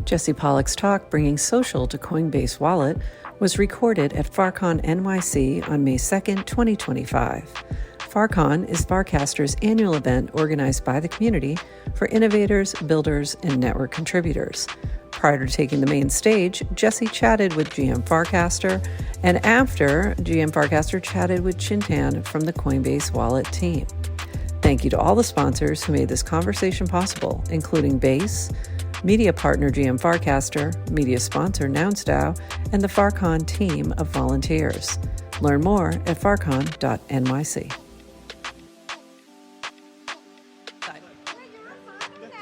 Jesse Pollak's talk, Bringing Social to Coinbase Wallet, was recorded at FarCon NYC on May 2nd, 2025. FarCon is Farcaster's annual event organized by the community for innovators, builders, and network contributors. Prior to taking the main stage, Jesse chatted with GM Farcaster, and after, GM Farcaster chatted with Chintan from the Coinbase Wallet team. Thank you to all the sponsors who made this conversation possible, including Base, media partner GM Farcaster, media sponsor NounsDAO, and the FarCon team of volunteers. Learn more at farcon.nyc.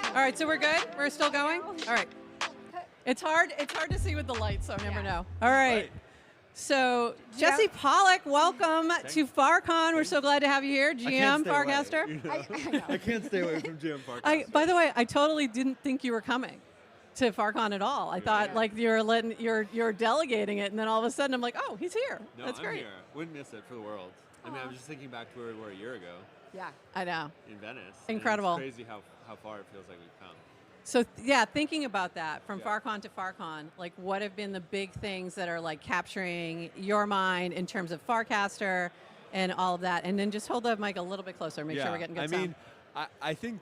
All right, so we're good? We're still going? All right. It's hard to see with the lights, so I never know. All right. So, Jesse Pollak, welcome to FarCon. We're so glad to have you here, GM Farcaster. I can't stay away from GM Farcaster. By the way, I totally didn't think you were coming to FarCon at all. I thought like you're delegating it, and then all of a sudden I'm like, oh, he's here. No, That's I'm great. Here. Wouldn't miss it for the world. I mean, I'm just thinking back to where we were a year ago. Yeah, I know. In Venice. Incredible. And it's crazy how far it feels like we've come. So thinking about that from FarCon to FarCon, like what have been the big things that are like capturing your mind in terms of Farcaster and all of that? And then just hold the mic a little bit closer, make sure we're getting good sound. I think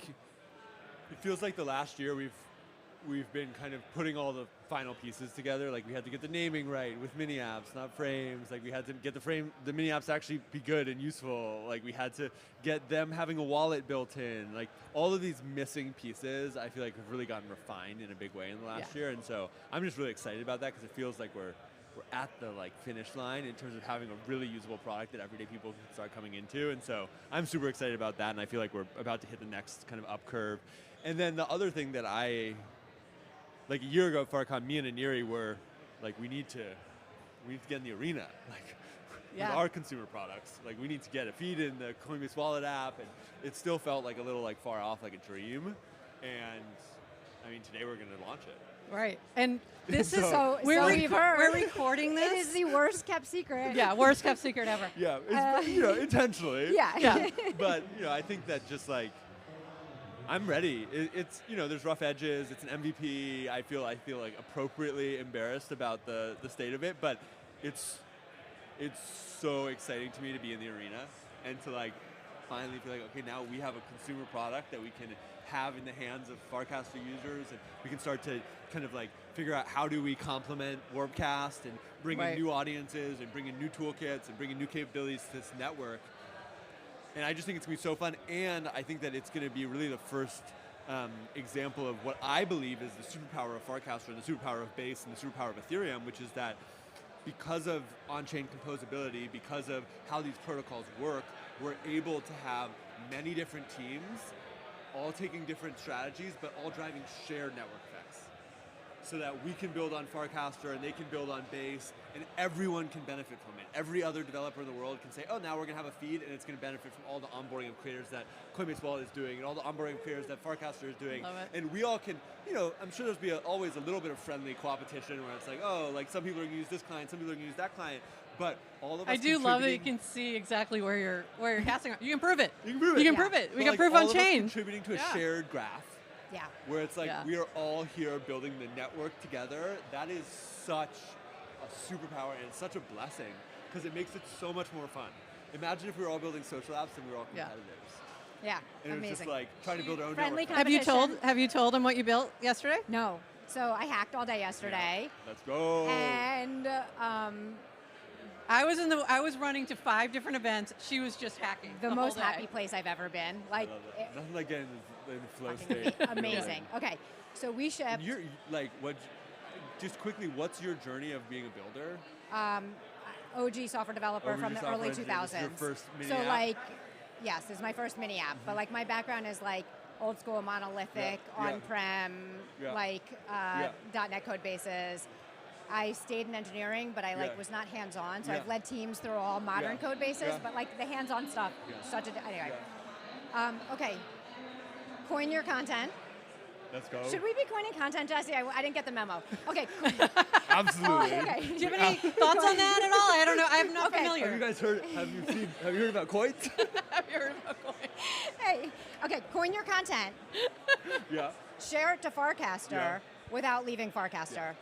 it feels like the last year we've been kind of putting all the final pieces together. Like we had to get the naming right with mini apps, not frames. Like we had to get the mini apps to actually be good and useful. Like we had to get them having a wallet built in. Like all of these missing pieces, I feel like have really gotten refined in a big way in the last year. And so I'm just really excited about that because it feels like we're at the finish line in terms of having a really usable product that everyday people can start coming into. And so I'm super excited about that. And I feel like we're about to hit the next kind of up curve. And then the other thing that like a year ago at FarCon, me and Aniri were like, we need to get in the arena, with our consumer products. Like we need to get a feed in the Coinbase Wallet app, and it still felt like a little far off, like a dream. And I mean, today we're going to launch it. Right, and this is we're recording this. It is the worst kept secret. Yeah, worst kept secret ever. Yeah, it's, intentionally. Yeah. But I think that just I'm ready. It's there's rough edges. It's an MVP. I feel like appropriately embarrassed about the state of it, but it's so exciting to me to be in the arena and to finally feel like, okay, now we have a consumer product that we can have in the hands of Farcaster users, and we can start to kind of figure out how do we complement Warpcast and bring in new audiences and bring in new toolkits and bring in new capabilities to this network. And I just think it's going to be so fun, and I think that it's going to be really the first example of what I believe is the superpower of Farcaster and the superpower of Base and the superpower of Ethereum, which is that because of on-chain composability, because of how these protocols work, we're able to have many different teams, all taking different strategies, but all driving shared network effects. So that we can build on Farcaster and they can build on Base, and everyone can benefit from it. Every other developer in the world can say, oh, now we're going to have a feed, and it's going to benefit from all the onboarding of creators that Coinbase Wallet is doing, and all the onboarding of creators that Farcaster is doing. Love it. And we all can, I'm sure there's always a little bit of friendly co-opetition where it's some people are going to use this client, some people are going to use that client, but all of us I do love that you can see exactly where you're casting. You can prove it. You can prove it. You can prove it. We can prove on chain. Contributing to a shared graph. Yeah. Where it's we are all here building the network together. That is such a superpower and such a blessing because it makes it so much more fun. Imagine if we were all building social apps and we were all competitors. Yeah, and amazing. It was just trying to build our own Friendly network. Have you told them what you built yesterday? No. So I hacked all day yesterday. Yeah. Let's go. And I was running to 5 different events. She was just hacking. The most happy place I've ever been. Nothing like getting in the flow state. Amazing. Okay, so we shipped. You're just quickly, what's your journey of being a builder? OG software developer from the early 2000s. Your first mini app? Yes, this is my first mini app. But my background is old school monolithic, on-prem, .NET code bases. I stayed in engineering, but I was not hands-on. So I've led teams through all modern code bases, but the hands-on stuff, anyway. Okay, coin your content. Let's go. Should we be coining content, Jesse? I didn't get the memo. Okay. Absolutely. Okay. Do you have any thoughts on that at all? I don't know. I'm not familiar. Have you guys heard? Have you heard about coins? Have you heard about coins? Hey. Okay. Coin your content. Yeah. Share it to Farcaster. without leaving Farcaster.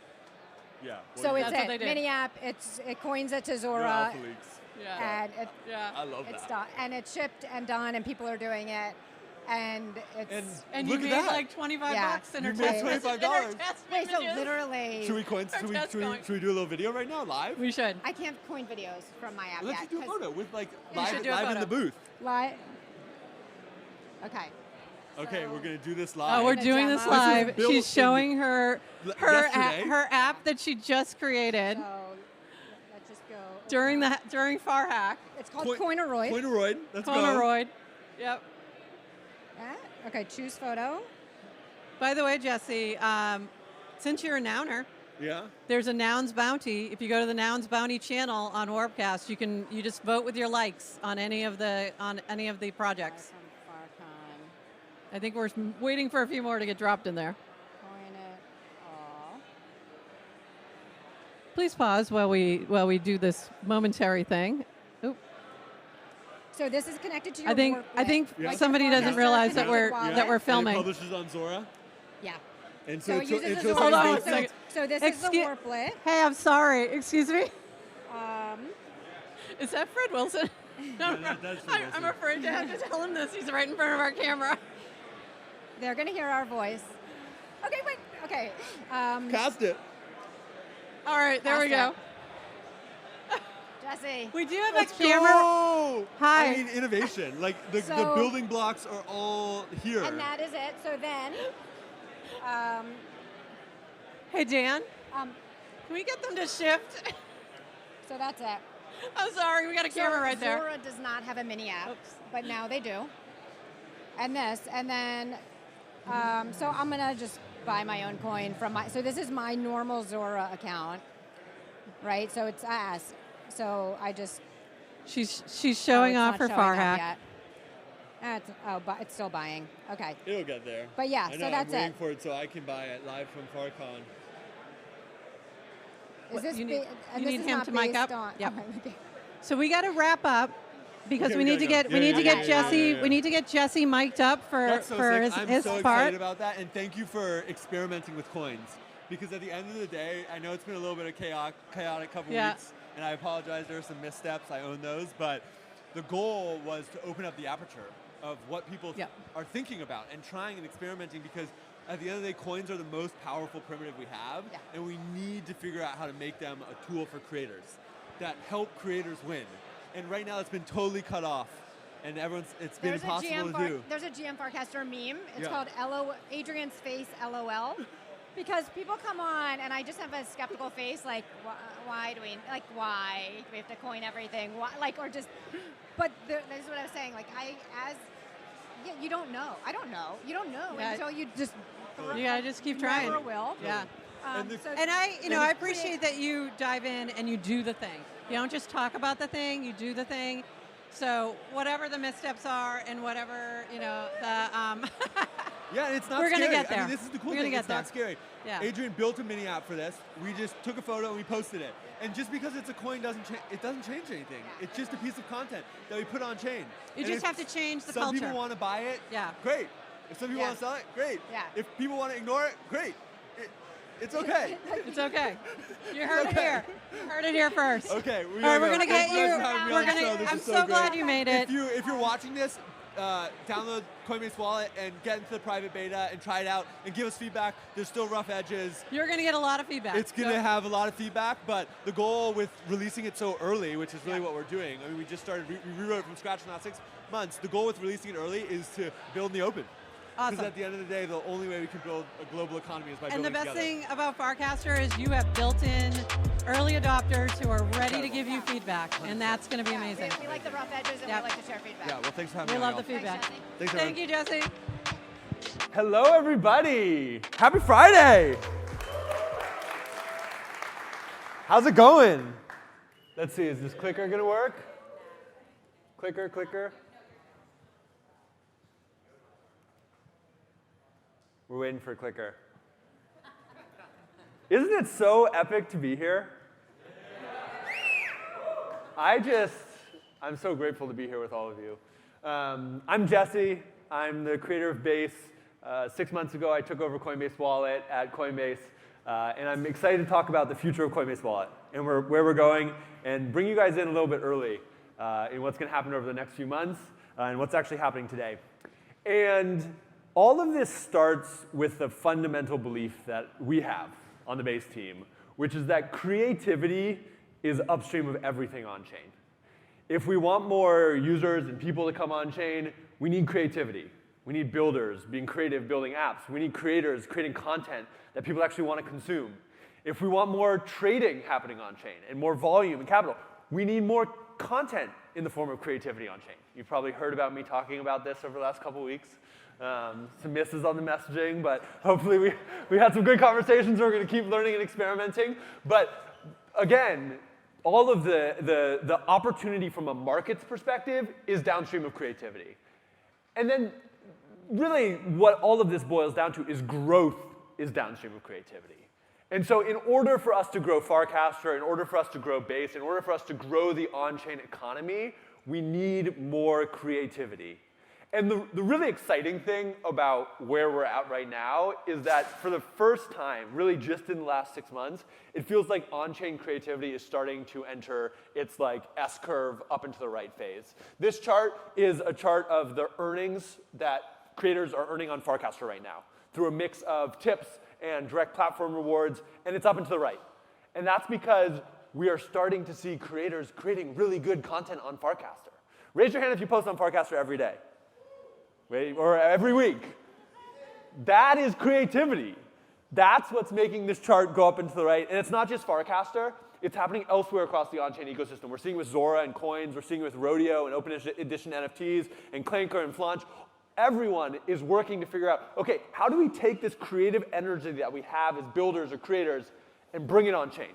Yeah. So it's That's what they it. did. Mini app. It coins it to You're Zora, alpha leaks. Yeah. and I love it's that. done, and it's shipped and done, and people are doing it, and it's. And you Look at made that. like 25 Yeah. bucks in her You made test $25. in her test Wait, so images. literally, Should we coin? Our test going. Should we do a little video right now, live? We should. I can't coin videos from my app Let's yet. just do a 'cause photo with like You should live, do a live in photo. the booth. Li- Okay. Okay, So- we're gonna do this live. Oh, we're The doing this demo. This was live. built She's showing her yesterday. her app that she just created So let's just go. during FarHack. It's called Coin- Coineroid. Coineroid. Let's go. Polaroid. Yep. Okay, choose photo. By the way, Jesse, since you're a nouner, Yeah. there's a Nouns Bounty. If you go to the Nouns Bounty channel on Warpcast, you just vote with your likes on any of the projects. From FarCon. I think we're waiting for a few more to get dropped in there. Coin it all. Please pause while we do this momentary thing. Oop. So this is connected to your I think Yeah. somebody Like your doesn't Farcaster realize that connected we're wallet. that we're And it filming. publishes on Zora. Yeah. And So so, it uses it the shows Hold how on it a goes- second. So this is the Excuse- warplet. Hey, I'm sorry. Excuse me. Um, Is that Fred Wilson? No, that's Fred I'm Wilson. afraid to have to tell him this. He's right in front of our camera. they're gonna hear our voice. Okay, wait. Okay. Cast it. All right, there we go. Jesse. We do have Let's a camera. go! Hi. I mean, innovation. Like the So- building blocks are all here. And that is it. So then, Hey, Dan, um, can we get them to shift? so that's it. I'm sorry, we got a camera So right there. Zora does not have a mini app, Oops. but now they do. And this, and then, so I'm gonna just buy my own coin from my. So this is my normal Zora account, right? So it's us. So I just. She's showing it's off not her showing up FarHack. yet. But it's still buying. Okay. It'll get there. But yeah, I so know, that's I'm waiting it. for it so I can buy it live from FarCon. Is this you need- and you this need is him not to mic based up? on- Yep. okay. So we got to wrap up because Okay, we we need to gotta get go. we need to Yeah, get yeah, Jesse yeah. we need to get Jesse mic'd up for That's so for sick. his, I'm his so part. excited about that, and thank you for experimenting with coins. Because at the end of the day, I know it's been a little bit of chaotic couple Yeah. weeks, and I apologize. There were some missteps. I own those, but the goal was to open up the aperture of what people Yep. are thinking about and trying and experimenting. Because at the end of the day, coins are the most powerful primitive we have, Yeah. and we need to figure out how to make them a tool for creators that help creators win. And right now, it's been totally cut off, and it's been impossible to do. There's a GM Farcaster meme. It's Yeah. called Adrian's face LOL. Because people come on and I just have a skeptical face, like, why do we have to coin everything? Why, or just, but this is what I was saying. Like, you don't know. I don't know. You don't know Yeah. until you just. You gotta just keep you never trying. will. Yeah. And the- And I appreciate that you dive in and you do the thing. You don't just talk about the thing, you do the thing. So whatever the missteps are and whatever, Yeah, it's not We're gonna scary. get there. I mean, this is the cool We're gonna thing. get It's not there. scary. Yeah. Adrian built a mini app for this. We just took a photo and we posted it. And just because it's a coin doesn't change anything. It's just a piece of content that we put on chain. You And just if have to change the some culture. people want to buy it, Yeah. great. If some people Yeah. want to sell it, great. Yeah. If people want to ignore it, great. It's okay. It's okay. You heard it okay. here. Heard it here first. Okay. All right, we're gonna get Thank you guys you. for having me We're on the gonna. show. This I'm is so great. glad you made it. If you're watching this, download Coinbase Wallet and get into the private beta and try it out and give us feedback. There's still rough edges. You're gonna get a lot of feedback. It's going to have a lot of feedback, but the goal with releasing it so early, which is really what we're doing, I mean, we just started, we rewrote it from scratch in the last 6 months. The goal with releasing it early is to build in the open. Because Awesome. at the end of the day, the only way we can build a global economy is by And building the best together. thing about Farcaster is you have built-in early adopters who are ready to give you feedback, and that's going to be amazing. We like the rough edges and Yep. we like to share feedback. Yeah, well, thanks for having We me love on, the y'all. feedback. Jesse. Thanks, Thank everyone. you, Jesse. Hello, everybody. Happy Friday. How's it going? Let's see, is this clicker going to work? Clicker. We're waiting for a clicker. Isn't it so epic to be here? I'm so grateful to be here with all of you. I'm Jesse. I'm the creator of Base. 6 months ago, I took over Coinbase Wallet at Coinbase, and I'm excited to talk about the future of Coinbase Wallet and where we're going, and bring you guys in a little bit early in what's going to happen over the next few months and what's actually happening today. And all of this starts with the fundamental belief that we have on the Base team, which is that creativity is upstream of everything on-chain. If we want more users and people to come on-chain, we need creativity. We need builders being creative, building apps. We need creators creating content that people actually want to consume. If we want more trading happening on-chain and more volume and capital, we need more content in the form of creativity on-chain. You've probably heard about me talking about this over the last couple weeks. Some misses on the messaging, but hopefully we had some good conversations. We're going to keep learning and experimenting. But again, all of the opportunity from a market's perspective is downstream of creativity. And then really what all of this boils down to is growth is downstream of creativity. And so in order for us to grow Farcaster, in order for us to grow Base, in order for us to grow the on-chain economy, we need more creativity. And the really exciting thing about where we're at right now is that for the first time, really just in the last 6 months, it feels like on-chain creativity is starting to enter its like S-curve up into the right phase. This chart is a chart of the earnings that creators are earning on Farcaster right now through a mix of tips and direct platform rewards, and it's up and to the right. And that's because we are starting to see creators creating really good content on Farcaster. Raise your hand if you post on Farcaster every day. Or every week. That is creativity. That's what's making this chart go up and to the right. And it's not just Farcaster. It's happening elsewhere across the on-chain ecosystem. We're seeing it with Zora and coins. We're seeing it with Rodeo and Open Edition NFTs and Clanker and Flaunch. Everyone is working to figure out, OK, how do we take this creative energy that we have as builders or creators and bring it on-chain?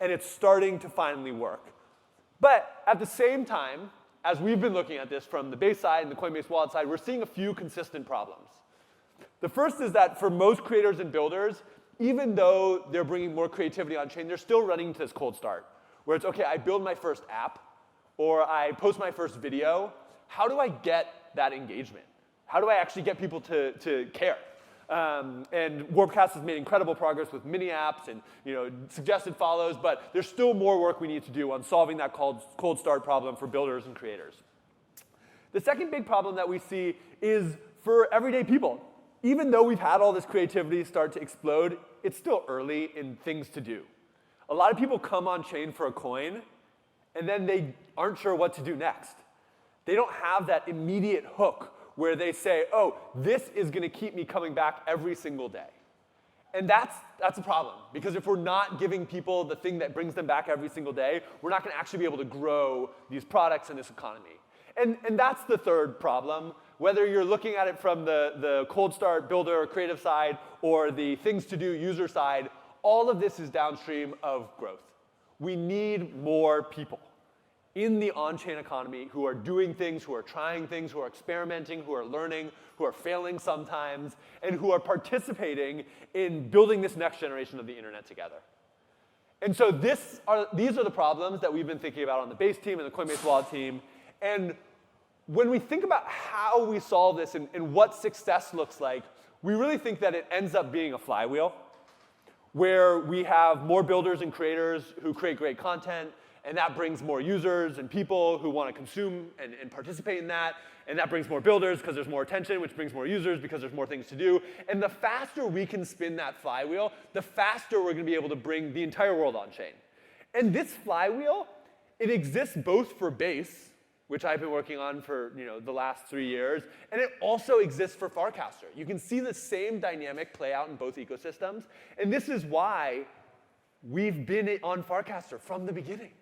And it's starting to finally work. But at the same time, as we've been looking at this from the Base side and the Coinbase Wallet side, we're seeing a few consistent problems. The first is that for most creators and builders, even though they're bringing more creativity on-chain, they're still running into this cold start, where it's, OK, I build my first app, or I post my first video. How do I get that engagement? How do I actually get people to care? And Warpcast has made incredible progress with mini apps and suggested follows, but there's still more work we need to do on solving that cold start problem for builders and creators. The second big problem that we see is for everyday people. Even though we've had all this creativity start to explode, it's still early in things to do. A lot of people come on chain for a coin, and then they aren't sure what to do next. They don't have that immediate hook where they say, oh, this is going to keep me coming back every single day. And that's a problem, because if we're not giving people the thing that brings them back every single day, we're not going to actually be able to grow these products in this economy. And that's the third problem. Whether you're looking at it from the cold start builder or creative side or the things to do user side, all of this is downstream of growth. We need more people in the on-chain economy who are doing things, who are trying things, who are experimenting, who are learning, who are failing sometimes, and who are participating in building this next generation of the internet together. And so these are the problems that we've been thinking about on the Base team and the Coinbase Wallet team. And when we think about how we solve this and what success looks like, we really think that it ends up being a flywheel where we have more builders and creators who create great content, and that brings more users and people who want to consume and participate in that. And that brings more builders because there's more attention, which brings more users because there's more things to do. And the faster we can spin that flywheel, the faster we're going to be able to bring the entire world on chain. And this flywheel, it exists both for Base, which I've been working on for the last 3 years, and it also exists for Farcaster. You can see the same dynamic play out in both ecosystems. And this is why we've been on Farcaster from the beginning.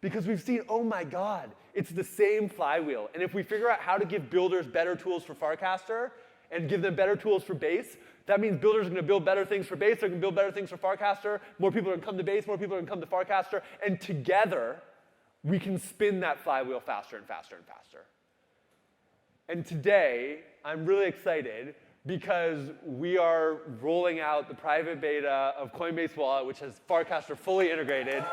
Because we've seen, oh my God, it's the same flywheel. And if we figure out how to give builders better tools for Farcaster and give them better tools for Base, that means builders are going to build better things for Base, they're going to build better things for Farcaster, more people are going to come to Base, more people are going to come to Farcaster, and together, we can spin that flywheel faster and faster and faster. And today, I'm really excited because we are rolling out the private beta of Coinbase Wallet, which has Farcaster fully integrated.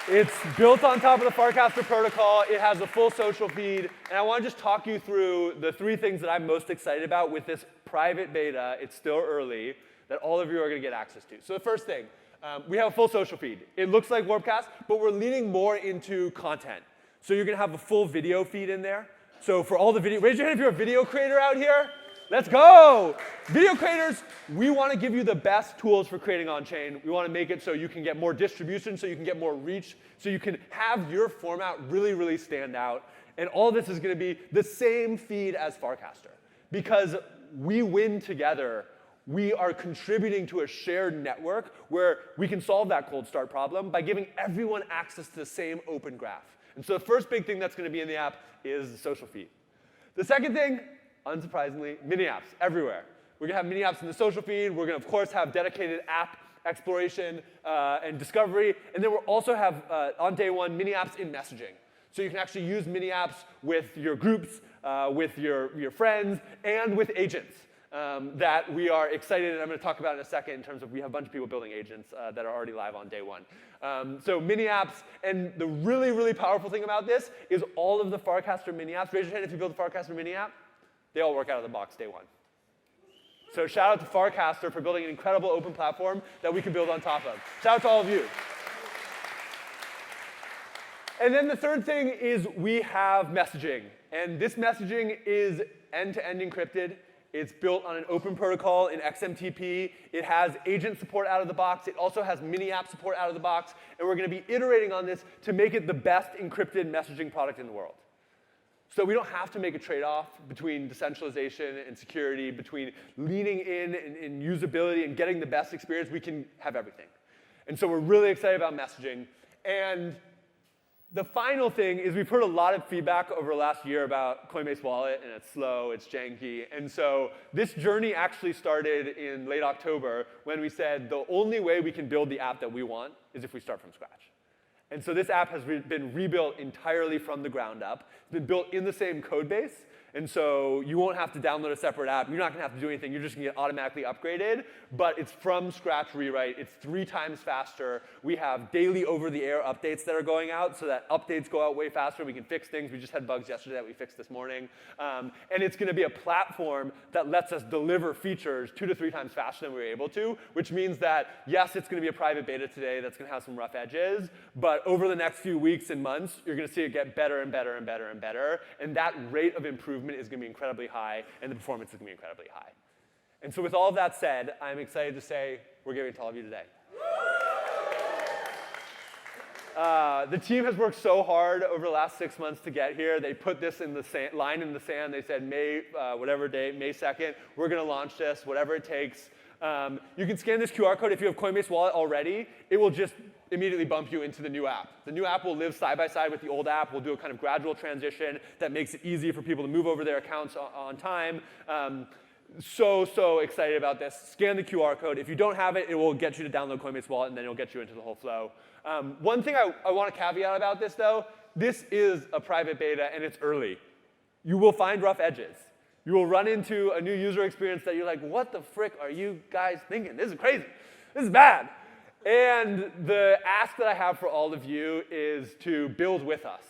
It's built on top of the Farcaster protocol. It has a full social feed. And I want to just talk you through the 3 things that I'm most excited about with this private beta. It's still early, that all of you are going to get access to. So the first thing, we have a full social feed. It looks like Warpcast, but we're leaning more into content. So you're going to have a full video feed in there. So for all the video, raise your hand if you're a video creator out here. Let's go! Video creators, we want to give you the best tools for creating on-chain. We want to make it so you can get more distribution, so you can get more reach, so you can have your format really, really stand out. And all this is going to be the same feed as Farcaster. Because we win together, we are contributing to a shared network where we can solve that cold start problem by giving everyone access to the same open graph. And so the first big thing that's going to be in the app is the social feed. The second thing, unsurprisingly, mini apps everywhere. We're going to have mini apps in the social feed. We're going to, of course, have dedicated app exploration and discovery. And then we'll also have, on day 1, mini apps in messaging. So you can actually use mini apps with your groups, with your friends, and with agents that we are excited, and I'm going to talk about in a second in terms of we have a bunch of people building agents that are already live on day 1. So mini apps, and the really, really powerful thing about this is all of the Farcaster mini apps. Raise your hand if you build a Farcaster mini app. They all work out of the box day 1. So shout out to Farcaster for building an incredible open platform that we can build on top of. Shout out to all of you. And then the third thing is we have messaging. And this messaging is end-to-end encrypted. It's built on an open protocol in XMTP. It has agent support out of the box. It also has mini app support out of the box. And we're going to be iterating on this to make it the best encrypted messaging product in the world. So we don't have to make a trade-off between decentralization and security, between leaning in usability and getting the best experience. We can have everything. And so we're really excited about messaging. And the final thing is we've heard a lot of feedback over the last year about Coinbase Wallet, and it's slow, it's janky. And so this journey actually started in late October when we said the only way we can build the app that we want is if we start from scratch. And so this app has been rebuilt entirely from the ground up. It's been built in the same code base. And so you won't have to download a separate app. You're not going to have to do anything. You're just going to get automatically upgraded. But it's from scratch rewrite. It's 3 times faster. We have daily over-the-air updates that are going out so that updates go out way faster. We can fix things. We just had bugs yesterday that we fixed this morning. And it's going to be a platform that lets us deliver features 2 to 3 times faster than we were able to, which means that, yes, it's going to be a private beta today that's going to have some rough edges. But over the next few weeks and months, you're going to see it get better and better and better and better. And that rate of improvement is going to be incredibly high, and the performance is going to be incredibly high. And so with all of that said, I'm excited to say we're giving it to all of you today. The team has worked so hard over the last 6 months to get here. They put this in the line in the sand. They said whatever date, May 2nd, we're going to launch this, whatever it takes. You can scan this QR code if you have Coinbase Wallet already. It will just immediately bump you into the new app. The new app will live side by side with the old app. We'll do a kind of gradual transition that makes it easy for people to move over their accounts on time. So excited about this. Scan the QR code. If you don't have it, it will get you to download Coinbase Wallet, and then it'll get you into the whole flow. One thing I want to caveat about this, though, this is a private beta, and it's early. You will find rough edges. You will run into a new user experience that you're like, what the frick are you guys thinking? This is crazy. This is bad. And the ask that I have for all of you is to build with us.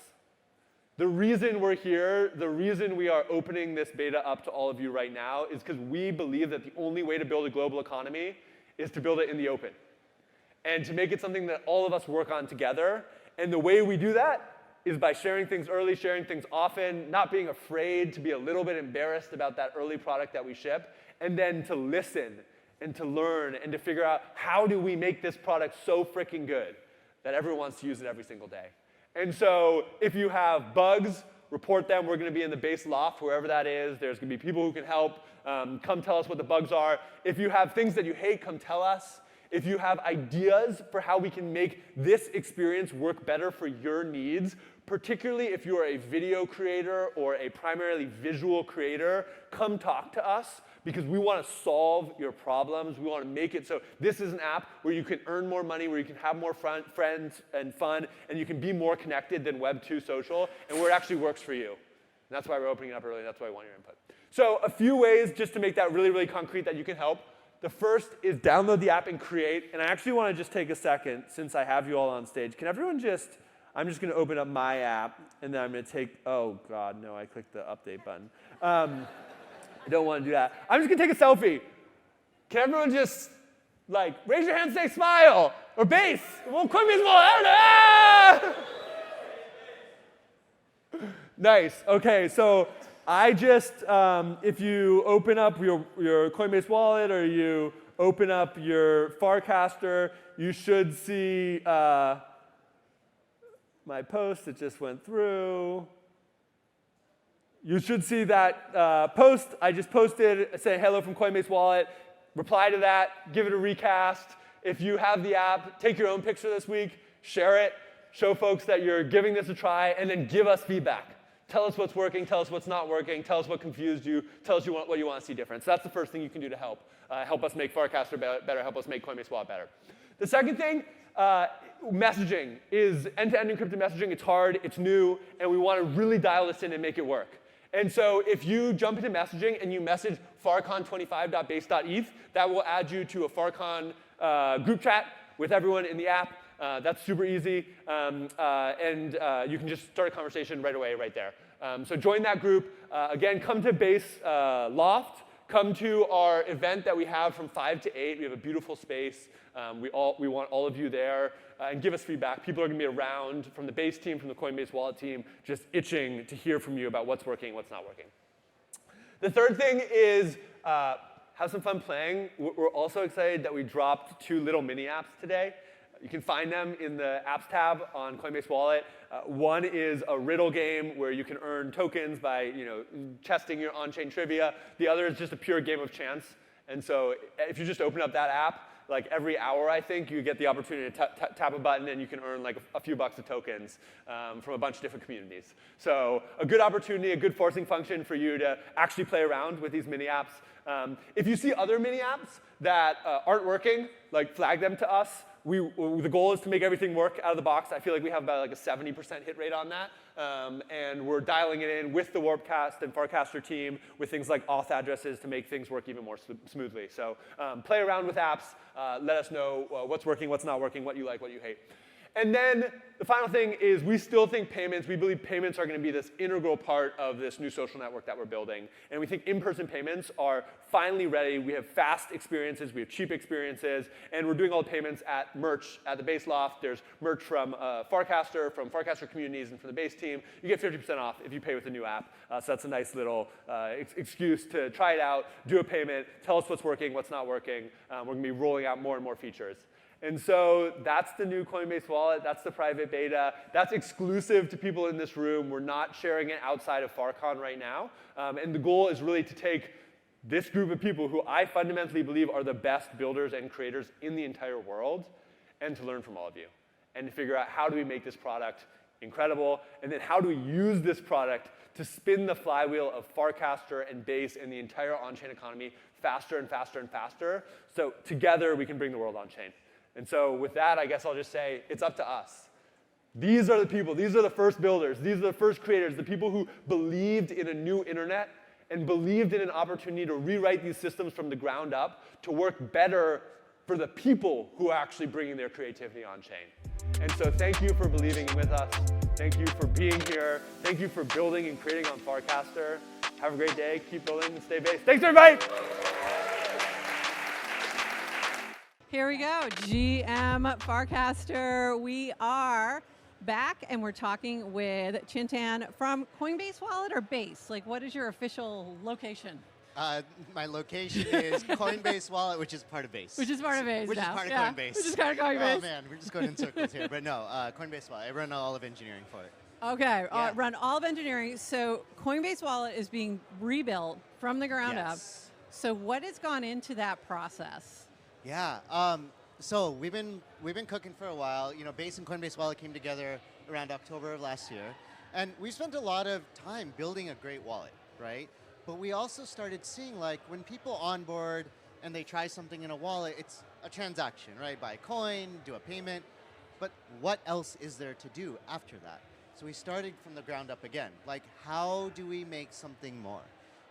The reason we're here, the reason we are opening this beta up to all of you right now is because we believe that the only way to build a global economy is to build it in the open. And to make it something that all of us work on together. And the way we do that is by sharing things early, sharing things often, not being afraid to be a little bit embarrassed about that early product that we ship, and then to listen and to learn and to figure out how do we make this product so freaking good that everyone wants to use it every single day. And so if you have bugs, report them. We're going to be in the base loft, wherever that is. There's going to be people who can help. Come tell us what the bugs are. If you have things that you hate, come tell us. If you have ideas for how we can make this experience work better for your needs, particularly if you are a video creator or a primarily visual creator, come talk to us because we want to solve your problems. We want to make it so this is an app where you can earn more money, where you can have more friends and fun, and you can be more connected than Web 2 social, and where it actually works for you. And that's why we're opening it up early. That's why I want your input. So a few ways just to make that really, really concrete that you can help. The first is download the app and create. And I actually want to just take a second, since I have you all on stage. Can everyone I'm just going to open up my app, and then I'm going to take, oh, God, no, I clicked the update button. I don't want to do that. I'm just going to take a selfie. Can everyone just, raise your hand, say smile, or base? Well, Coinbase Wallet, ah! Nice. Okay, so I just, if you open up your Coinbase Wallet or you open up your Farcaster, you should see my post that just went through. You should see that post I just posted, say hello from Coinbase Wallet. Reply to that, give it a recast. If you have the app, take your own picture this week, share it, show folks that you're giving this a try, and then give us feedback. Tell us what's working, tell us what's not working, tell us what confused you, tell us what you want to see different. So that's the first thing you can do to help us make Farcaster better, help us make Coinbase Wallet better. The second thing, messaging is end-to-end encrypted messaging. It's hard, it's new, and we want to really dial this in and make it work. And so if you jump into messaging and you message farcon25.base.eth, that will add you to a FarCon group chat with everyone in the app. That's super easy, and you can just start a conversation right away, right there. So join that group. Again, come to Base Loft. Come to our event that we have from 5 to 8. We have a beautiful space. We want all of you there, and give us feedback. People are going to be around from the Base team, from the Coinbase Wallet team, just itching to hear from you about what's working, what's not working. The third thing is have some fun playing. We're also excited that we dropped 2 little mini apps today. You can find them in the Apps tab on Coinbase Wallet. One is a riddle game where you can earn tokens by testing your on-chain trivia. The other is just a pure game of chance. And so if you just open up that app, every hour, I think, you get the opportunity to tap a button and you can earn a few bucks of tokens from a bunch of different communities. So a good opportunity, a good forcing function for you to actually play around with these mini apps. If you see other mini apps that aren't working, flag them to us. The goal is to make everything work out of the box. I feel like we have about a 70% hit rate on that. And we're dialing it in with the Warpcast and Farcaster team with things like auth addresses to make things work even more smoothly. So play around with apps. Let us know what's working, what's not working, what you like, what you hate. And then the final thing is we still think payments, we believe payments are going to be this integral part of this new social network that we're building. And we think in-person payments are finally ready. We have fast experiences, we have cheap experiences, and we're doing all the payments at merch at the Base Loft. There's merch from Farcaster, from Farcaster communities, and from the Base team. You get 50% off if you pay with the new app. So that's a nice little excuse to try it out, do a payment, tell us what's working, what's not working. We're going to be rolling out more and more features. And so that's the new Coinbase Wallet. That's the private beta. That's exclusive to people in this room. We're not sharing it outside of FarCon right now. And the goal is really to take this group of people who I fundamentally believe are the best builders and creators in the entire world and to learn from all of you and to figure out how do we make this product incredible, and then how do we use this product to spin the flywheel of Farcaster and Base and the entire on-chain economy faster and faster and faster, so together we can bring the world on-chain. And so with that, I guess I'll just say it's up to us. These are the people. These are the first builders. These are the first creators, the people who believed in a new internet and believed in an opportunity to rewrite these systems from the ground up to work better for the people who are actually bringing their creativity on-chain. And so thank you for believing with us. Thank you for being here. Thank you for building and creating on Farcaster. Have a great day. Keep building and stay based. Thanks, everybody. Here we go, GM Farcaster. We are back and we're talking with Chintan from Coinbase Wallet or Base. What is your official location? My location is Coinbase Wallet, which is part of Base. Which is part of Base Which now. is part of Coinbase. Which is part of Coinbase. Oh man, we're just going in circles here. But no, Coinbase Wallet. I run all of engineering for it. Okay, Yeah. Run all of engineering. So Coinbase Wallet is being rebuilt from the ground up. So what has gone into that process? Yeah. So we've been cooking for a while. Base and Coinbase Wallet came together around October of last year, and we spent a lot of time building a great wallet, right? But we also started seeing when people onboard and they try something in a wallet, it's a transaction, right? Buy a coin, do a payment, but what else is there to do after that? So we started from the ground up again. How do we make something more?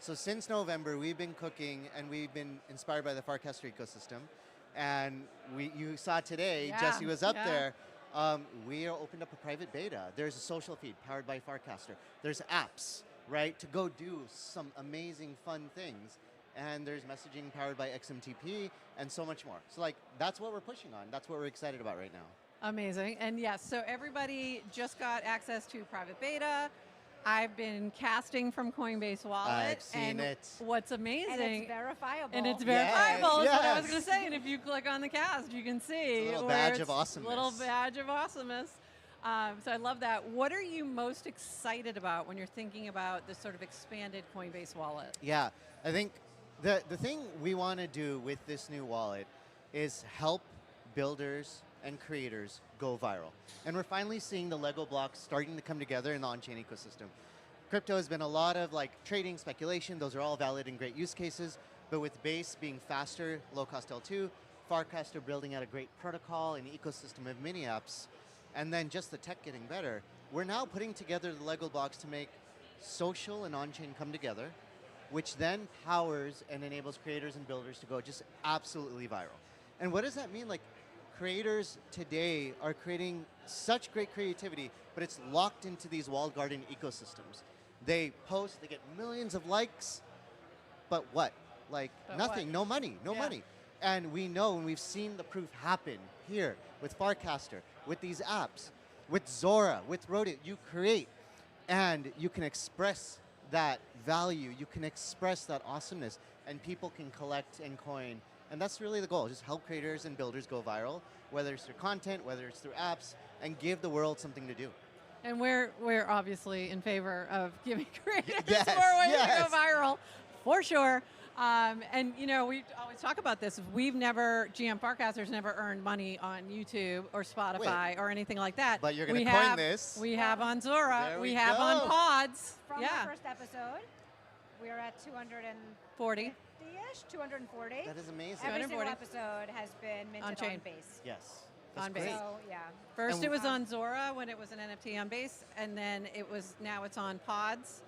So since November, we've been cooking, and we've been inspired by the Farcaster ecosystem. And you saw today, Jesse was up there. We opened up a private beta. There's a social feed powered by Farcaster. There's apps, right, to go do some amazing, fun things. And there's messaging powered by XMTP and so much more. So like, that's what we're pushing on. That's what we're excited about right now. Amazing. And yes, so everybody just got access to private beta. I've been casting from Coinbase Wallet. I've seen it. What's amazing. And it's verifiable. And it's verifiable is Yes. what I was going to say. And if you click on the cast, you can see. It's a little where badge of awesomeness. Little badge of awesomeness. So I love that. What are you most excited about when you're thinking about this sort of expanded Coinbase Wallet? Yeah, I think the thing we want to do with this new wallet is help builders and creators go viral. And we're finally seeing the Lego blocks starting to come together in the on-chain ecosystem. Crypto has been a lot of like trading, speculation, those are all valid and great use cases, but with Base being faster, low-cost L2, Farcaster building out a great protocol and ecosystem of mini apps, and then just the tech getting better, we're now putting together the Lego blocks to make social and on-chain come together, which then powers and enables creators and builders to go just absolutely viral. And what does that mean? Like, creators today are creating such great creativity, but it's locked into these walled garden ecosystems. They post, they get millions of likes, but what? Like But nothing, what? no money, no money. And we know, and we've seen the proof happen here with Farcaster, with these apps, with Zora, with Rodit. You create, and you can express that value, you can express that awesomeness, and people can collect and coin. And that's really the goal, just help creators and builders go viral, whether it's through content, whether it's through apps, and give the world something to do. And we're obviously in favor of giving creators Yes, more ways yes. to go viral, for sure. And you know, we always talk about this. GM Farcaster's never earned money on YouTube or Spotify or anything like that. But you're going to coin this. We have on Zora. There we we have go. on Pods. From the first episode, we're at 240. 240. That is amazing. Every single 240. episode has been minted On-chain. on Base. Yes. That's On great. Base. So yeah. First And it was on Zora when it was an NFT on Base, and then now it's on Pods.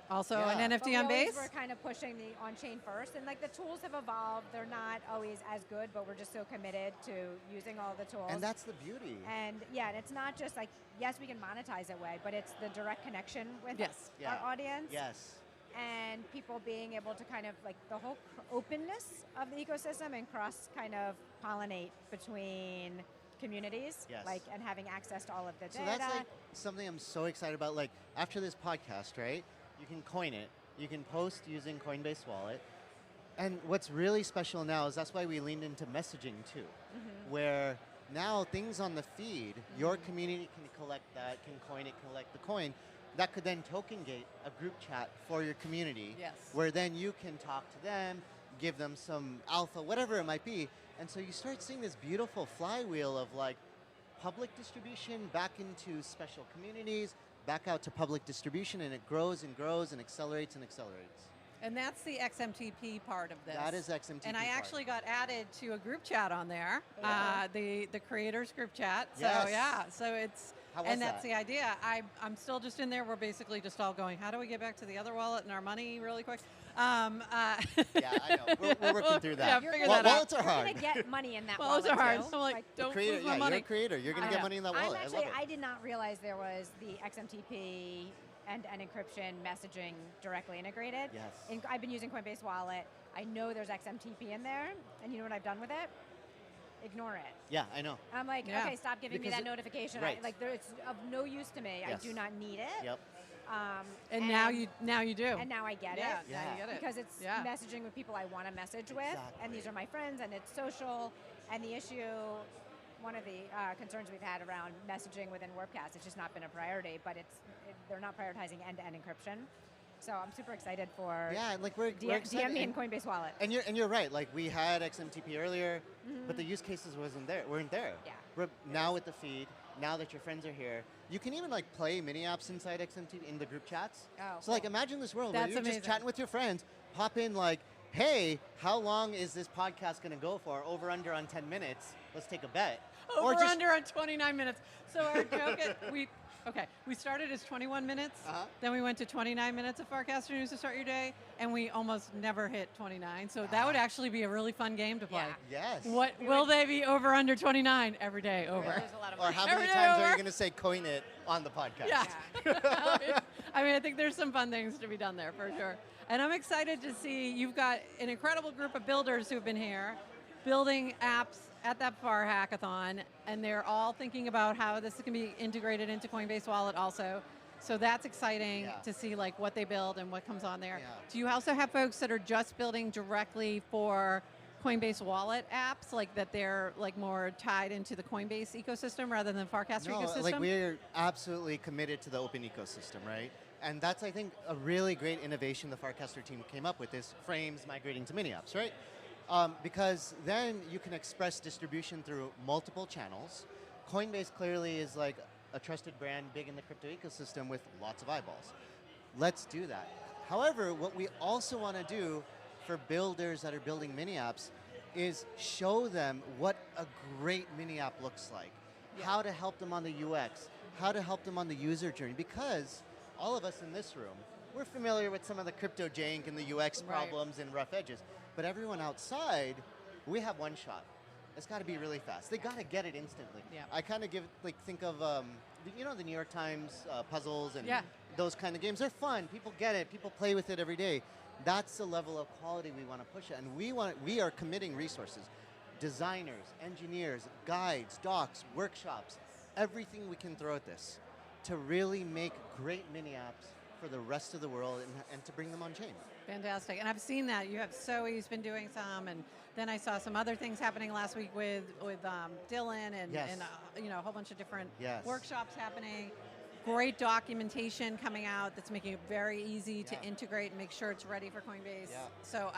Also Yeah. an But NFT we on always Base. were kind of pushing the on-chain first, and like the tools have evolved. They're not always as good, but we're just so committed to using all the tools. And that's the beauty. And yeah, and it's not just like, yes, we can monetize it way, but it's the direct connection with Yes. Yeah. our audience. Yes. And people being able to kind of like the whole openness of the ecosystem and cross kind of pollinate between communities, Yes. like, and having access to all of the data. So that's like something I'm so excited about. Like after this podcast, right? You can coin it. You can post using Coinbase Wallet. And what's really special now is that's why we leaned into messaging too, where now things on the feed, your community can collect that, can coin it, collect the coin. That could then token gate a group chat for your community, Yes. where then you can talk to them, give them some alpha, whatever it might be. And so you start seeing this beautiful flywheel of like public distribution back into special communities, back out to public distribution, and it grows and grows and accelerates and accelerates. And that's the XMTP part of this. That is XMTP And I part. actually got added to a group chat on there, the creators group chat. So Yes. yeah, so it's How was and that's that? the idea. I'm still just in there. We're basically just all going, how do we get back to the other wallet and our money really quick? Yeah, I know. We're working through that. Yeah, You're figure gonna- that out. Wallets are You're hard. gonna get money in that Well, wallet those are hard. too. So I'm like, don't Creator, lose my yeah, money. you're a creator. You're going to get money in that wallet. I'm actually, I love I it. did not realize there was the XMTP and encryption messaging directly integrated. Yes. I've been using Coinbase Wallet. I know there's XMTP in there, and you know what I've done with it? Ignore it. Yeah, I know. I'm like, Yeah. okay, stop giving me Because that notification. right. It's of no use to me. Yes. I do not need it. Yep. And now you do. And now I get yeah, it. now Yeah. you get it. Because it's yeah. messaging with people I want to message with, Exactly. and these are my friends, and it's social. And the issue, one of the concerns we've had around messaging within WordCast, it's just not been a priority, but they're not prioritizing end-to-end encryption. So I'm super excited for Yeah, like we're DM excited. me in Coinbase Wallet. And you're right. Like we had XMTP earlier, but the use cases weren't there. Yeah. Now with the feed, now that your friends are here, you can even like play mini apps inside XMTP in the group chats. Oh, so like cool. imagine this world That's where you're amazing. just chatting with your friends, pop in like, hey, how long is this podcast going to go for? Over under on 10 minutes. Let's take a bet. Over under on 29 minutes. So our joke Okay, we started as 21 minutes, Uh-huh. then we went to 29 minutes of Farcaster News to start your day, and we almost never hit 29. So that would actually be a really fun game to play. Yeah. Yes. What will they be over under 29 every day over? There's a lot of Or money. how many Every day times are over. you going to say coin it on the podcast? Yeah. I mean, I think there's some fun things to be done there for sure. And I'm excited to see you've got an incredible group of builders who've been here building apps at that FAR hackathon, and they're all thinking about how this can be integrated into Coinbase Wallet also. So that's exciting Yeah. to see like what they build and what comes on there. Yeah. Do you also have folks that are just building directly for Coinbase Wallet apps, like that they're like more tied into the Coinbase ecosystem rather than the Farcaster No, ecosystem? like we're absolutely committed to the open ecosystem, right? And that's, I think, a really great innovation the Farcaster team came up with, is frames migrating to mini apps, right? Because then you can express distribution through multiple channels. Coinbase clearly is like a trusted brand, big in the crypto ecosystem with lots of eyeballs. Let's do that. However, what we also want to do for builders that are building mini apps is show them what a great mini app looks like, how to help them on the UX, how to help them on the user journey, because all of us in this room, we're familiar with some of the crypto jank and the UX problems and rough edges, but everyone outside, we have one shot. It's got to be really fast. They got to get it instantly. Yeah. I kind of think of, you know, the New York Times puzzles and Yeah. those kind of games. They're fun. People get it. People play with it every day. That's the level of quality we want to push it, and we are committing resources, designers, engineers, guides, docs, workshops, everything we can throw at this to really make great mini apps for the rest of the world and to bring them on chain. Fantastic, and I've seen that. You have Zoe's been doing some, and then I saw some other things happening last week with Dylan and, Yes. and you know, a whole bunch of different Yes. workshops happening. Great documentation coming out that's making it very easy to integrate and make sure it's ready for Coinbase. Yeah. So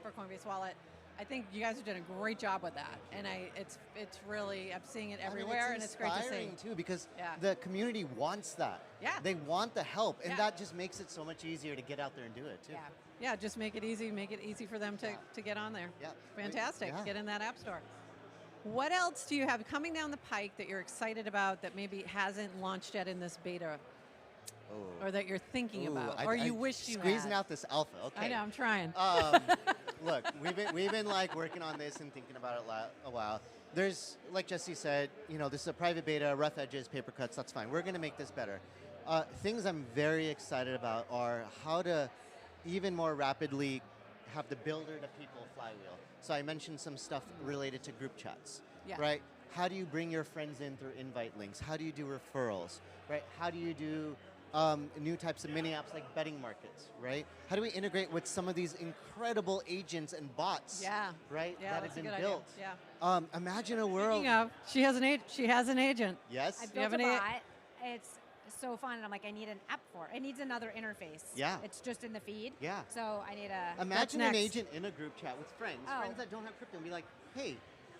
for Coinbase Wallet, I think you guys are doing a great job with that, and it's really, I'm seeing it everywhere, and it's great to see. inspiring too, because Yeah. the community wants that. Yeah. They want the help, and Yeah. that just makes it so much easier to get out there and do it too. Yeah. Yeah, just make it easy for them to get on there. Yeah. Fantastic. Yeah. Get in that app store. What else do you have coming down the pike that you're excited about that maybe hasn't launched yet in this beta, Oh. or that you're thinking Ooh, about, I- or you I- wish you squeezing had? out this alpha. Okay. I know, I'm trying. Look, we've been like working on this and thinking about it a while. There's, like Jesse said, you know, this is a private beta, rough edges, paper cuts. That's fine. We're going to make this better. Things I'm very excited about are how to even more rapidly have the builder to people flywheel. So I mentioned some stuff related to group chats, Yeah. right? How do you bring your friends in through invite links? How do you do referrals, right? How do you do new types of mini apps like betting markets, right? How do we integrate with some of these incredible agents and bots, Yeah. right, Yeah, that that's have a been good idea. built? Yeah. Imagine a world. Speaking of, she has an agent. Yes. I you built have a any- bot. It's so fun, and I'm like, I need an app for it. It needs another interface. Yeah. It's just in the feed. Yeah. So I need a. Imagine an next. agent in a group chat with friends, Oh. friends that don't have crypto, and be like, hey,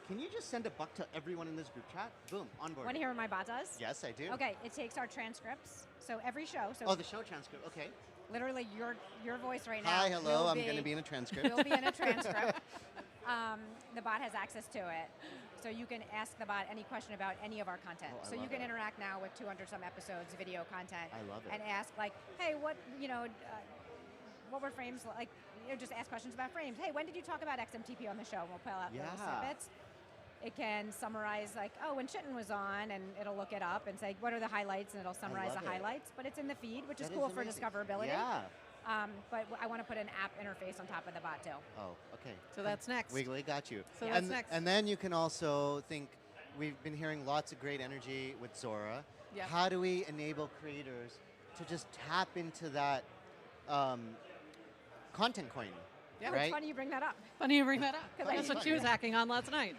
can you just send a buck to everyone in this group chat? Boom, on board. Want to hear what my bot does? Yes, I do. Okay, it takes our transcripts. So every show. So Oh, the show transcript. Okay. literally your voice right now. Hi, hello. will I'm be- going to be in a transcript. will be in a transcript. The bot has access to it. So you can ask the bot any question about any of our content. Oh, I so you love can it. interact now with 200 some episodes, video content. I love it. And ask like, hey, what what were frames like? You know, just ask questions about frames. Hey, when did you talk about XMTP on the show? And we'll pull out little Yeah. snippets. It can summarize like, oh, when Chintan was on, and it'll look it up and say, what are the highlights? And it'll summarize the love it. highlights. But it's in the feed, which is That cool is for amazing. discoverability. Yeah. But I want to put an app interface on top of the bot too. Oh, okay. So that's next. We got you. So and, that's next. And then you can also think, we've been hearing lots of great energy with Zora. Yep. How do we enable creators to just tap into that content coin? Yeah. right? It's funny you bring that up. Funny you bring that up. 'Cause I- That's what she was hacking on last night.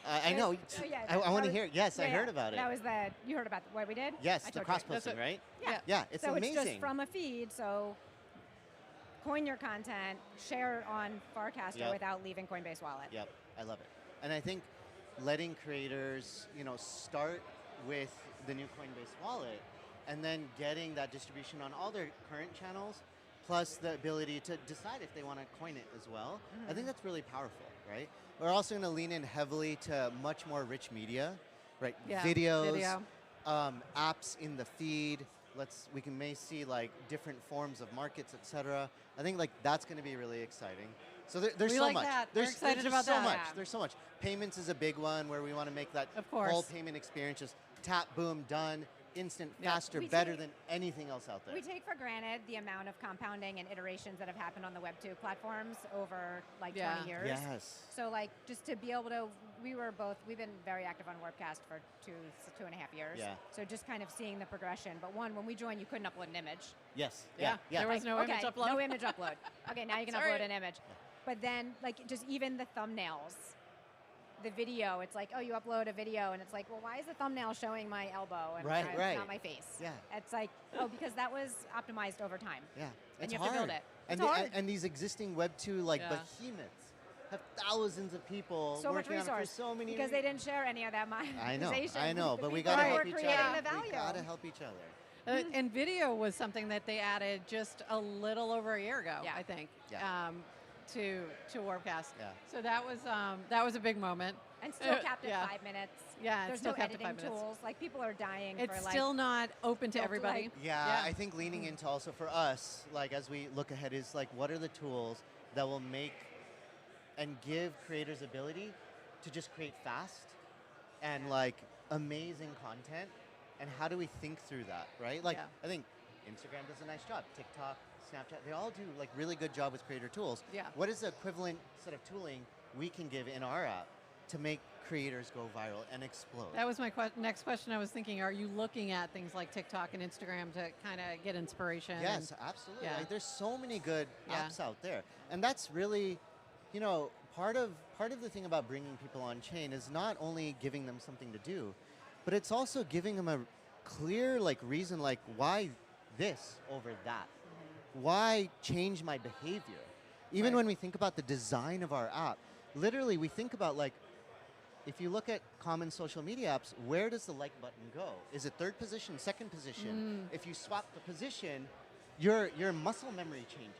I know. Oh, yeah, I want that to was- hear. Yes, I yeah, heard yeah. about it. That was you heard about what we did? Yes, I the told you. cross That's posting, it. right? Yeah. Yeah, it's so amazing. it's just from a feed, so coin your content, share it on Farcaster Yep. without leaving Coinbase Wallet. Yep, I love it. And I think letting creators, start with the new Coinbase wallet and then getting that distribution on all their current channels, plus the ability to decide if they want to coin it as well. I think that's really powerful, right? We're also going to lean in heavily to much more rich media, right? Yeah, Videos, video. apps in the feed. We may see like different forms of markets, etc. I think like that's going to be really exciting. So there's We so like much. that. There's, We're excited there's about just so that. much. Yeah. There's so much. Payments is a big one where we want to make that Of course. whole payment experience just tap, boom, done, instant, Yeah. faster, We better take- than anything else out there. We take for granted the amount of compounding and iterations that have happened on the Web2 platforms over like Yeah. 20 years. Yes. So like just to be able to, we've been very active on Warpcast for 2.5 years. Yeah. So just kind of seeing the progression. But one, when we joined, you couldn't upload an image. Yes. Yeah. Yeah. There was no okay, image upload. No image upload. Okay, now you can Sorry. upload an image. But then like just even the thumbnails, the video, it's like, oh, you upload a video, and it's like, well, why is the thumbnail showing my elbow and Right, right. not my face? Yeah. It's like, oh, because that was optimized over time. Yeah. And It's you have to hard. build it. And, It's hard. and these existing Web 2 like Yeah. behemoths have thousands of people So much working on it for resource. so many because they didn't share any of that monetization. I know, with the but we people gotta who help were each creating other. the value. We gotta help each other. And video was something that they added just a little over a year ago, Yeah. I think, Yeah. to Warpcast. Yeah. So that was a big moment. And still capped at yeah. 5 minutes. Yeah, and There's still no capped at editing 5 minutes. tools. Like people are dying It's for like. still not open to Built everybody. like- Yeah, I think leaning into also for us, like as we look ahead, is like what are the tools that will make and give creators ability to just create fast and like amazing content, and how do we think through that, right? Like Yeah. I think Instagram does a nice job, TikTok, Snapchat, they all do like really good job with creator tools. Yeah. What is the equivalent set of tooling we can give in our app to make creators go viral and explode? That was my next question. I was thinking, are you looking at things like TikTok and Instagram to kind of get inspiration? Yes, absolutely. yeah. Like, there's so many good Yeah. apps out there, and that's really, you know, part of the thing about bringing people on chain is not only giving them something to do, but it's also giving them a clear like reason, like why this over that, why change my behavior. Even Right. when we think about the design of our app, literally we think about like, if you look at common social media apps, where does the like button go? Is it third position, second position? If you swap the position, your muscle memory changes.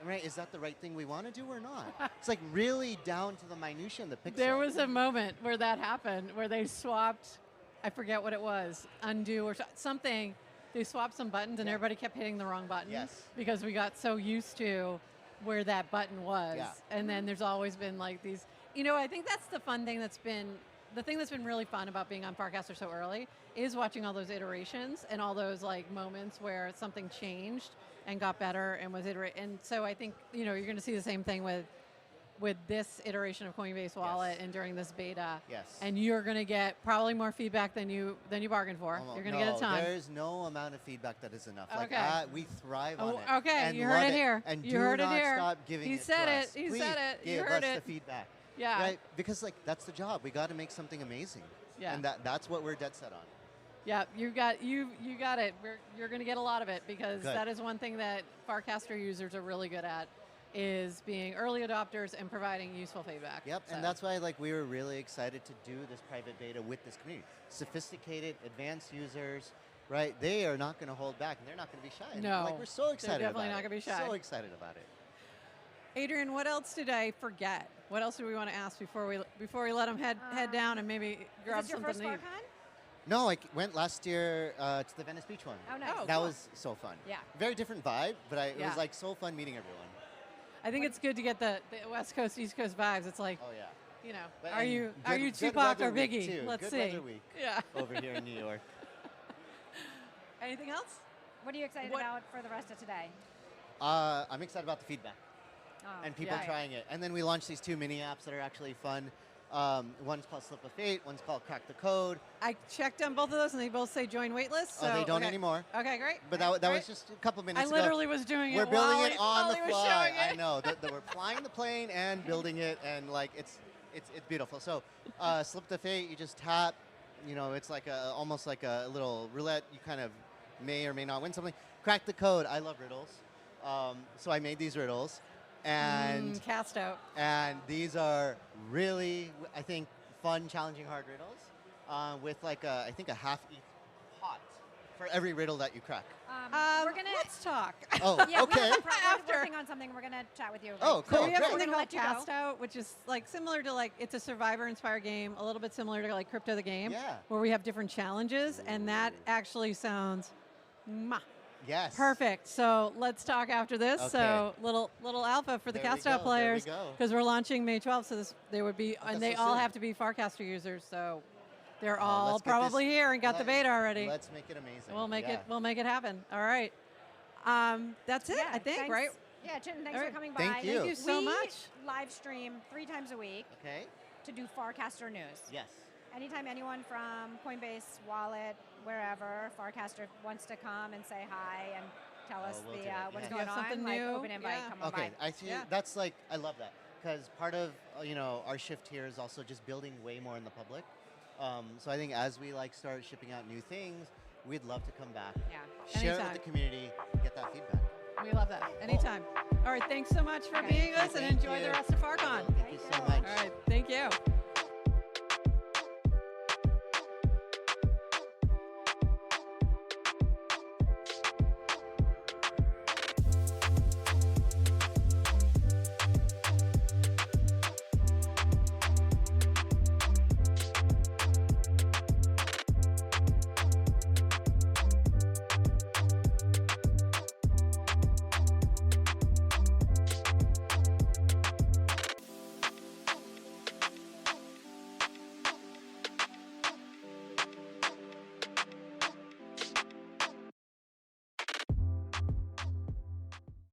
Right? Is that the right thing we want to do or not? It's like really down to the minutia and the pixel. There was a moment where that happened, where they swapped, I forget what it was, undo or something. They swapped some buttons and Yeah. everybody kept hitting the wrong buttons Yes. because we got so used to where that button was. Yeah. And then there's always been like these, I think that's the fun thing the thing that's been really fun about being on Farcaster so early is watching all those iterations and all those like moments where something changed and got better and was iterated. And so I think, you're going to see the same thing with this iteration of Coinbase Wallet Yes. and during this beta. Yes. And you're going to get probably more feedback than you bargained for. Almost. You're going to get a ton. There's no amount of feedback that is enough. Like, Okay. we thrive on Oh, it. okay, and you heard love it here. And You do heard it not here. stop giving He it said to it. us. He Please said it. You give heard us it. the feedback. Yeah. Right? Because like that's the job. We got to make something amazing. Yeah. And that's what we're dead set on. Yeah, you got it. You're going to get a lot of it because Good. that is one thing that Farcaster users are really good at is being early adopters and providing useful feedback. Yep, So- and that's why like we were really excited to do this private beta with this community. Sophisticated, advanced users, right? They are not going to hold back, and they're not going to be shy. And, No, like we're so excited they're definitely about not it. gonna be shy. So excited about it. Adrian, what else did I forget? What else do we want to ask before we let them head down and maybe grab Is this your something first to eat? FarCon? No, I went last year to the Venice Beach one. Oh, nice. Oh, That cool. was so fun. Yeah. Very different vibe, but it Yeah. was like so fun meeting everyone. I think it's good to get the West Coast, East Coast vibes. It's like, Oh yeah. But- are and you good Tupac weather or week, Biggie? too. Let's Good see. weather week Yeah. over here in New York. Anything else? What are you excited What- about for the rest of today? I'm excited about the feedback Oh. and people Yeah. trying it. And then we launched these 2 mini apps that are actually fun. One's called Slip of Fate. One's called Crack the Code. I checked on both of those and they both say join waitlist. So They don't okay. anymore. Okay, great. But that Great. was just a couple minutes I ago. literally was doing it We're building while it on the he was fly. showing it. I know. We're flying the plane and building it, and like it's beautiful. So, Slip the Fate, you just tap. It's like almost like a little roulette. You kind of may or may not win something. Crack the Code. I love riddles, so I made these riddles, and Cast out. these are really, I think, fun, challenging, hard riddles with like I think a half ETH pot for every riddle that you crack? We're gonna. Let's talk. Oh, Yeah, okay. we're working on something. We're gonna chat with you. Oh, So cool. we have Great. something We're called gonna let you Cast go. Out, which is like similar to like it's a survivor-inspired game, a little bit similar to like Crypto the game, Yeah. where we have different challenges, and that actually sounds Yes. perfect. So let's talk after this. Okay. So little alpha for the There we Cast Out go, there we players go. because we're launching May 12th. So they would be, and they so all soon. have to be Farcaster users. So they're Oh, all let's get probably this- here and got the beta already. Let's make it amazing. We'll make Yeah. it. We'll make it happen. All right. That's it. Yeah, I think. thanks. Right. Yeah, Chintan, thanks All right. for coming by. Thank you. Thank you so we much. live stream 3 times a week Okay. to do Farcaster news. Yes. Anytime anyone from Coinbase Wallet, wherever, Farcaster wants to come and say hi and tell us we'll do it, what's yeah. going You have on, something like new? open invite, Yeah. come on Okay, by. I see. Yeah. That's like I love that because part of our shift here is also just building way more in the public. So I think as we like start shipping out new things, we'd love to come back, Yeah. share it Anytime. with the community, get that feedback. We love that. Anytime. All right. Thanks so much for being with us and Thank enjoy you. the rest of FarCon. Thank you so much. All right. Thank you.